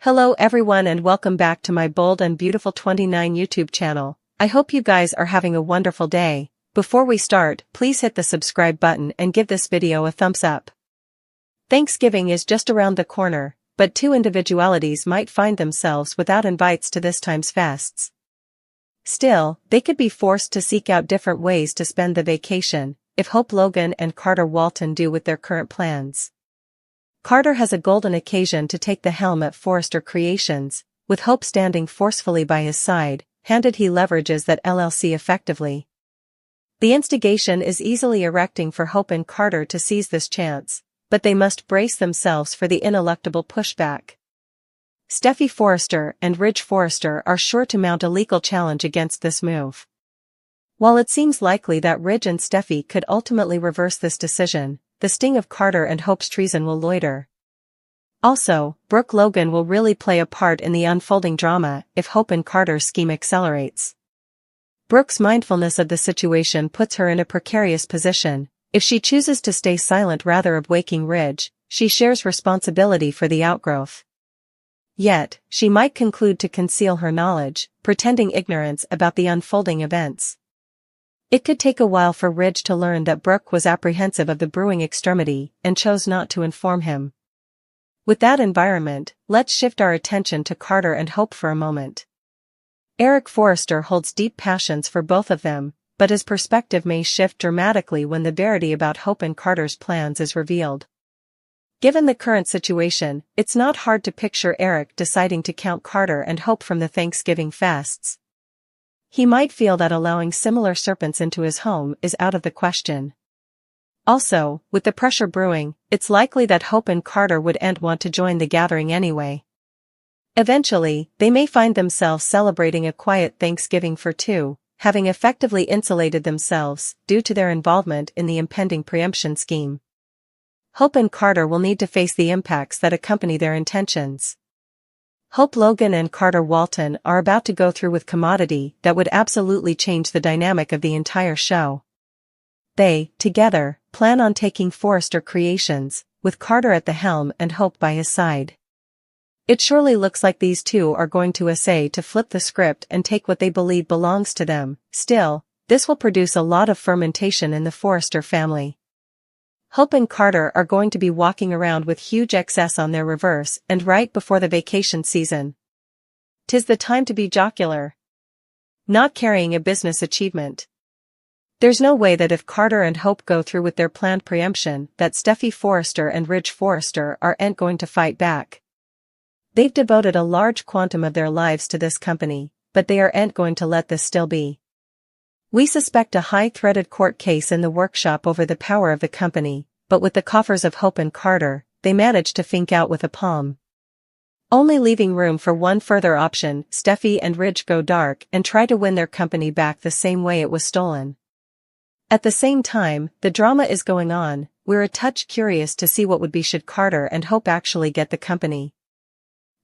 Hello everyone and welcome back to my Bold and Beautiful 29 YouTube channel. I hope you guys are having a wonderful day. Before we start, please hit the subscribe button and give this video a thumbs up. Thanksgiving is just around the corner, but two individualities might find themselves without invites to this time's fests. Still, they could be forced to seek out different ways to spend the vacation, if Hope Logan and Carter Walton do with their current plans. Carter has a golden occasion to take the helm at Forrester Creations, with Hope standing forcefully by his side, handed he leverages that LLC effectively. The instigation is easily erecting for Hope and Carter to seize this chance, but they must brace themselves for the ineluctable pushback. Steffy Forrester and Ridge Forrester are sure to mount a legal challenge against this move. While it seems likely that Ridge and Steffy could ultimately reverse this decision, the sting of Carter and Hope's treason will loiter. Also, Brooke Logan will really play a part in the unfolding drama if Hope and Carter's scheme accelerates. Brooke's mindfulness of the situation puts her in a precarious position. If she chooses to stay silent rather of waking Ridge, she shares responsibility for the outgrowth. Yet, she might conclude to conceal her knowledge, pretending ignorance about the unfolding events. It could take a while for Ridge to learn that Brooke was apprehensive of the brewing extremity and chose not to inform him. With that environment, let's shift our attention to Carter and Hope for a moment. Eric Forrester holds deep passions for both of them, but his perspective may shift dramatically when the verity about Hope and Carter's plans is revealed. Given the current situation, it's not hard to picture Eric deciding to count Carter and Hope from the Thanksgiving fests. He might feel that allowing similar serpents into his home is out of the question. Also, with the pressure brewing, it's likely that Hope and Carter would want to join the gathering anyway. Eventually, they may find themselves celebrating a quiet Thanksgiving for two, having effectively insulated themselves due to their involvement in the impending preemption scheme. Hope and Carter will need to face the impacts that accompany their intentions. Hope Logan and Carter Walton are about to go through with commodity that would absolutely change the dynamic of the entire show. They, together, plan on taking Forrester Creations, with Carter at the helm and Hope by his side. It surely looks like these two are going to essay to flip the script and take what they believe belongs to them. Still, this will produce a lot of fermentation in the Forrester family. Hope and Carter are going to be walking around with huge excess on their reverse and right before the vacation season. 'Tis the time to be jocular. Not carrying a business achievement. There's no way that if Carter and Hope go through with their planned preemption that Steffy Forrester and Ridge Forrester aren't going to fight back. They've devoted a large quantum of their lives to this company, but they aren't going to let this still be. We suspect a high-threaded court case in the workshop over the power of the company, but with the coffers of Hope and Carter, they manage to think out with aplomb. Only leaving room for one further option, Steffy and Ridge go dark and try to win their company back the same way it was stolen. At the same time, the drama is going on. We're a touch curious to see what would be should Carter and Hope actually get the company.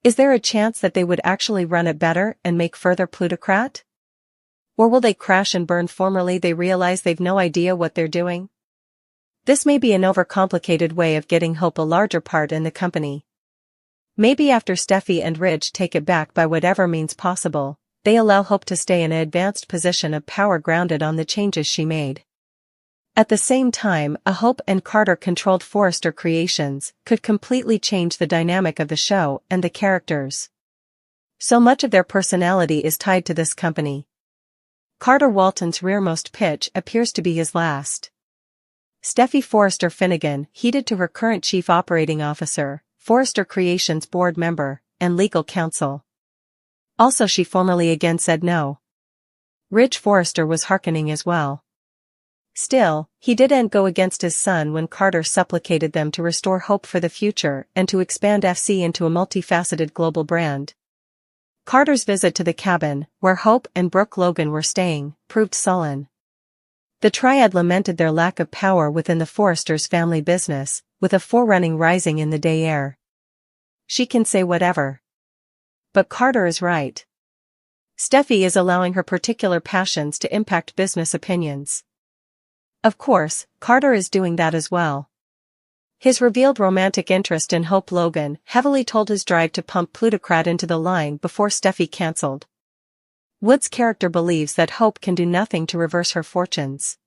Is there a chance that they would actually run it better and make further plutocrat? Or will they crash and burn formally they realize they've no idea what they're doing? This may be an overcomplicated way of getting Hope a larger part in the company. Maybe after Steffy and Ridge take it back by whatever means possible, they allow Hope to stay in an advanced position of power grounded on the changes she made. At the same time, a Hope and Carter-controlled Forrester Creations could completely change the dynamic of the show and the characters. So much of their personality is tied to this company. Carter Walton's rearmost pitch appears to be his last. Steffy Forrester Finnegan heeded to her current chief operating officer, Forrester Creations board member, and legal counsel. Also she formally again said no. Ridge Forrester was hearkening as well. Still, he didn't go against his son when Carter supplicated them to restore hope for the future and to expand FC into a multifaceted global brand. Carter's visit to the cabin, where Hope and Brooke Logan were staying, proved sullen. The triad lamented their lack of power within the Forresters' family business, with a forerunning rising in the day air. She can say whatever. But Carter is right. Steffy is allowing her particular passions to impact business opinions. Of course, Carter is doing that as well. His revealed romantic interest in Hope Logan heavily told his drive to pump Plutocrat into the line before Steffy cancelled. Wood's character believes that Hope can do nothing to reverse her fortunes.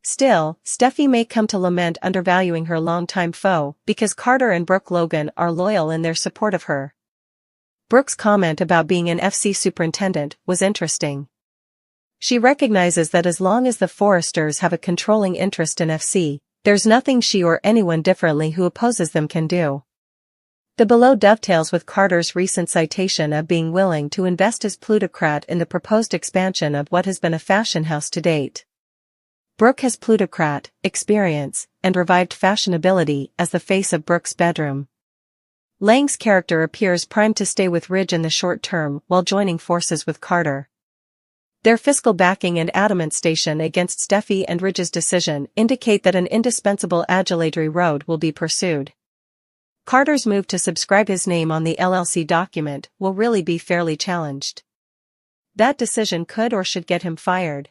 Still, Steffy may come to lament undervaluing her longtime foe because Carter and Brooke Logan are loyal in their support of her. Brooke's comment about being an FC superintendent was interesting. She recognizes that as long as the Forresters have a controlling interest in FC, there's nothing she or anyone differently who opposes them can do. The below dovetails with Carter's recent citation of being willing to invest as plutocrat in the proposed expansion of what has been a fashion house to date. Brooke has plutocrat experience and revived fashionability as the face of Brooke's bedroom. Lang's character appears primed to stay with Ridge in the short term while joining forces with Carter. Their fiscal backing and adamant station against Steffy and Ridge's decision indicate that an indispensable adulatory road will be pursued. Carter's move to subscribe his name on the LLC document will really be fairly challenged. That decision could or should get him fired.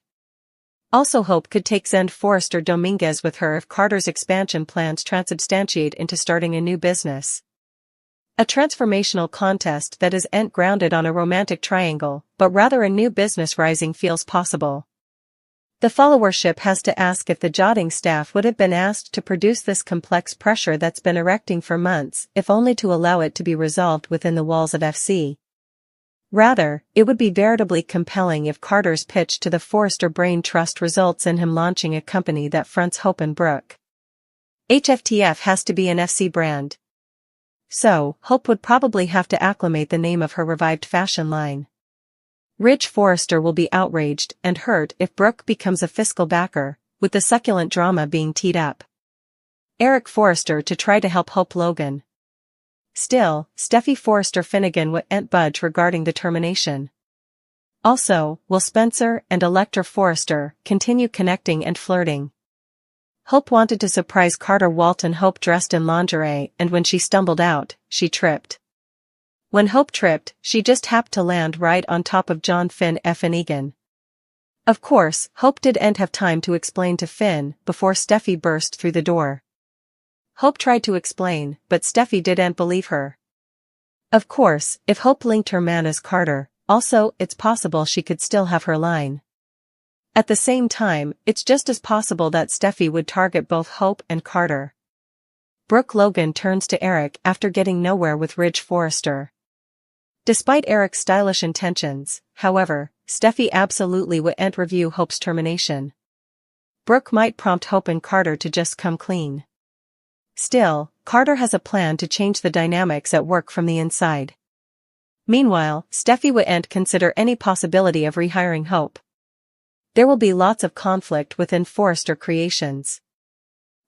Also, Hope could take Zend Forrester Dominguez with her if Carter's expansion plans transubstantiate into starting a new business. A transformational contest that isn't grounded on a romantic triangle, but rather a new business rising feels possible. The followership has to ask if the jotting staff would have been asked to produce this complex pressure that's been erecting for months, if only to allow it to be resolved within the walls of FC. Rather, it would be veritably compelling if Carter's pitch to the Forrester Brain Trust results in him launching a company that fronts Hope and Brooke. HFTF has to be an FC brand. So, Hope would probably have to acclimate the name of her revived fashion line. Ridge Forrester will be outraged and hurt if Brooke becomes a fiscal backer, with the succulent drama being teed up. Eric Forrester to try to help Hope Logan. Still, Steffy Forrester Finnegan wouldn't budge regarding the termination. Also, will Spencer and Electra Forrester continue connecting and flirting? Hope wanted to surprise Carter Walton. Hope dressed in lingerie, and when she stumbled out, she tripped. When Hope tripped, she just happened to land right on top of John Finn effin' Egan. Of course, Hope didn't have time to explain to Finn before Steffy burst through the door. Hope tried to explain, but Steffy didn't believe her. Of course, if Hope linked her man as Carter, also, it's possible she could still have her line. At the same time, it's just as possible that Steffy would target both Hope and Carter. Brooke Logan turns to Eric after getting nowhere with Ridge Forrester. Despite Eric's stylish intentions, however, Steffy absolutely wouldn't review Hope's termination. Brooke might prompt Hope and Carter to just come clean. Still, Carter has a plan to change the dynamics at work from the inside. Meanwhile, Steffy wouldn't consider any possibility of rehiring Hope. There will be lots of conflict within Forrester Creations.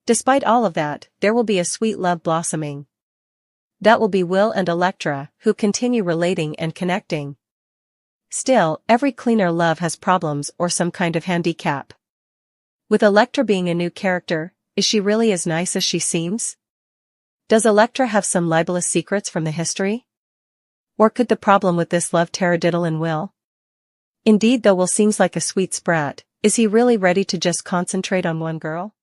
Despite all of that, there will be a sweet love blossoming. That will be Will and Electra, who continue relating and connecting. Still, every cleaner love has problems or some kind of handicap. With Electra being a new character, is she really as nice as she seems? Does Electra have some libelous secrets from the history? Or could the problem with this love taradiddle in Will? Indeed, though Will seems like a sweet sprat, is he really ready to just concentrate on one girl?